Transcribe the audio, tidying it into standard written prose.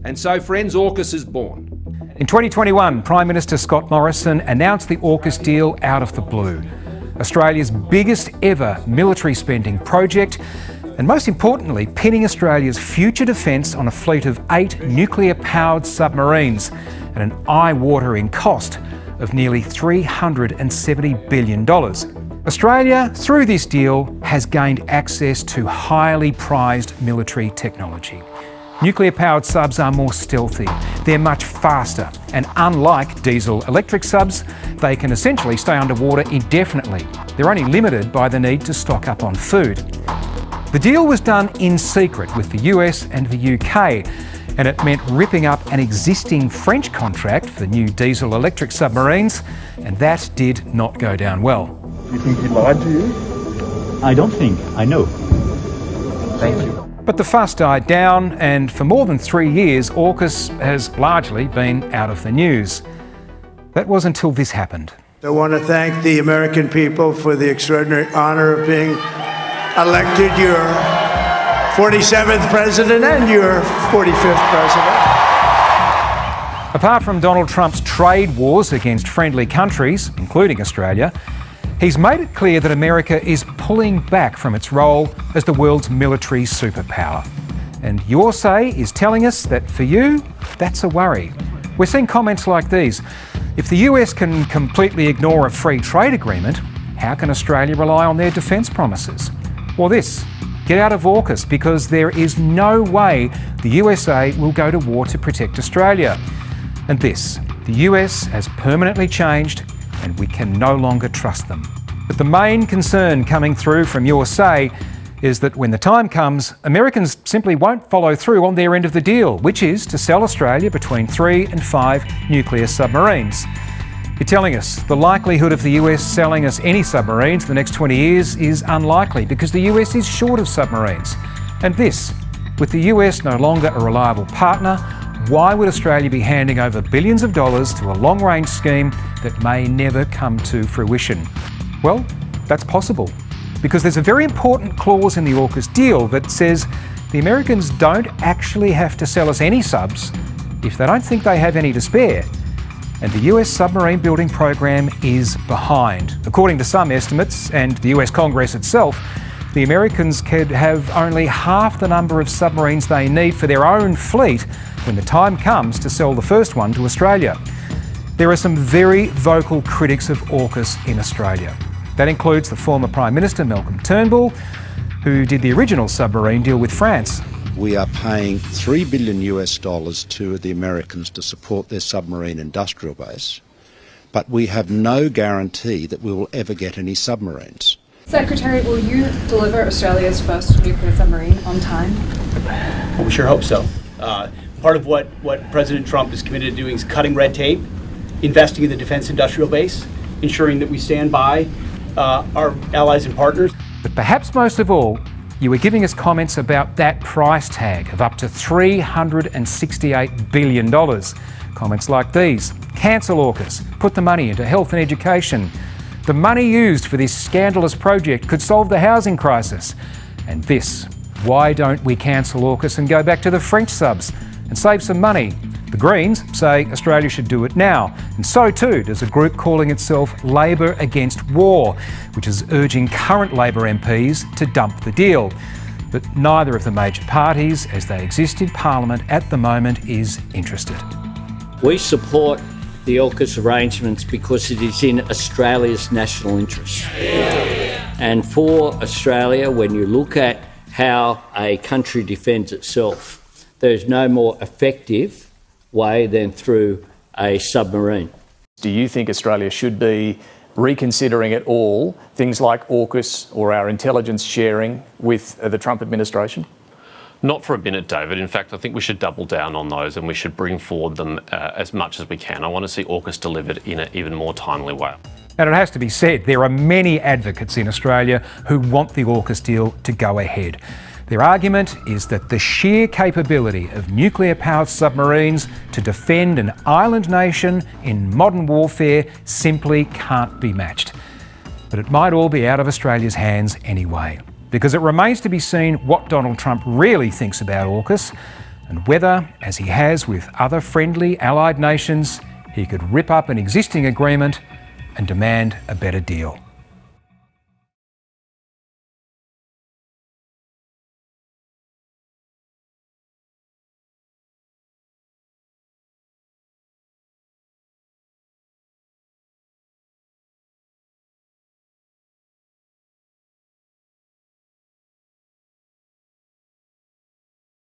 And so, friends, AUKUS is born. In 2021, Prime Minister Scott Morrison announced the AUKUS deal out of the blue. Australia's biggest ever military spending project, and most importantly, pinning Australia's future defence on a fleet of 8 nuclear-powered submarines at an eye-watering cost of nearly $370 billion. Australia, through this deal, has gained access to highly prized military technology. Nuclear-powered subs are more stealthy, they're much faster, and unlike diesel-electric subs, they can essentially stay underwater indefinitely. They're only limited by the need to stock up on food. The deal was done in secret with the US and the UK, and it meant ripping up an existing French contract for new diesel-electric submarines, and that did not go down well. You think he lied to you? I don't think. I know. Thank you. But the fuss died down, and for more than 3 years, AUKUS has largely been out of the news. That was until this happened. I want to thank the American people for the extraordinary honour of being elected your 47th president and your 45th president. Apart from Donald Trump's trade wars against friendly countries, including Australia, he's made it clear that America is pulling back from its role as the world's military superpower. And your say is telling us that for you, that's a worry. We're seeing comments like these. If the US can completely ignore a free trade agreement, how can Australia rely on their defence promises? Or this, get out of AUKUS because there is no way the USA will go to war to protect Australia. And this, the US has permanently changed and we can no longer trust them. But the main concern coming through from your say is that when the time comes, Americans simply won't follow through on their end of the deal, which is to sell Australia between 3 and 5 nuclear submarines. You're telling us the likelihood of the US selling us any submarines the next 20 years is unlikely because the US is short of submarines. And this, with the US no longer a reliable partner, why would Australia be handing over billions of dollars to a long-range scheme that may never come to fruition? Well, that's possible, because there's a very important clause in the AUKUS deal that says the Americans don't actually have to sell us any subs if they don't think they have any to spare. And the US submarine building program is behind. According to some estimates, and the US Congress itself, the Americans could have only half the number of submarines they need for their own fleet when the time comes to sell the first one to Australia. There are some very vocal critics of AUKUS in Australia. That includes the former Prime Minister Malcolm Turnbull, who did the original submarine deal with France. We are paying $3 billion to the Americans to support their submarine industrial base, but we have no guarantee that we will ever get any submarines. Secretary, will you deliver Australia's first nuclear submarine on time? Well, we sure hope so. Part of what President Trump is committed to doing is cutting red tape, investing in the defence industrial base, ensuring that we stand by our allies and partners. But perhaps most of all, you were giving us comments about that price tag of up to $368 billion. Comments like these: cancel AUKUS, put the money into health and education. The money used for this scandalous project could solve the housing crisis. And this, why don't we cancel AUKUS and go back to the French subs and save some money? The Greens say Australia should do it now, and so too does a group calling itself Labor Against War, which is urging current Labor MPs to dump the deal. But neither of the major parties, as they exist in Parliament at the moment, is interested. We support the AUKUS arrangements because it is in Australia's national interest. And for Australia, when you look at how a country defends itself, there's no more effective way than through a submarine. Do you think Australia should be reconsidering at all things like AUKUS or our intelligence sharing with the Trump administration? Not for a minute, David. In fact, I think we should double down on those and we should bring forward them as much as we can. I want to see AUKUS delivered in an even more timely way. And it has to be said, there are many advocates in Australia who want the AUKUS deal to go ahead. Their argument is that the sheer capability of nuclear-powered submarines to defend an island nation in modern warfare simply can't be matched. But it might all be out of Australia's hands anyway, because it remains to be seen what Donald Trump really thinks about AUKUS and whether, as he has with other friendly allied nations, he could rip up an existing agreement and demand a better deal.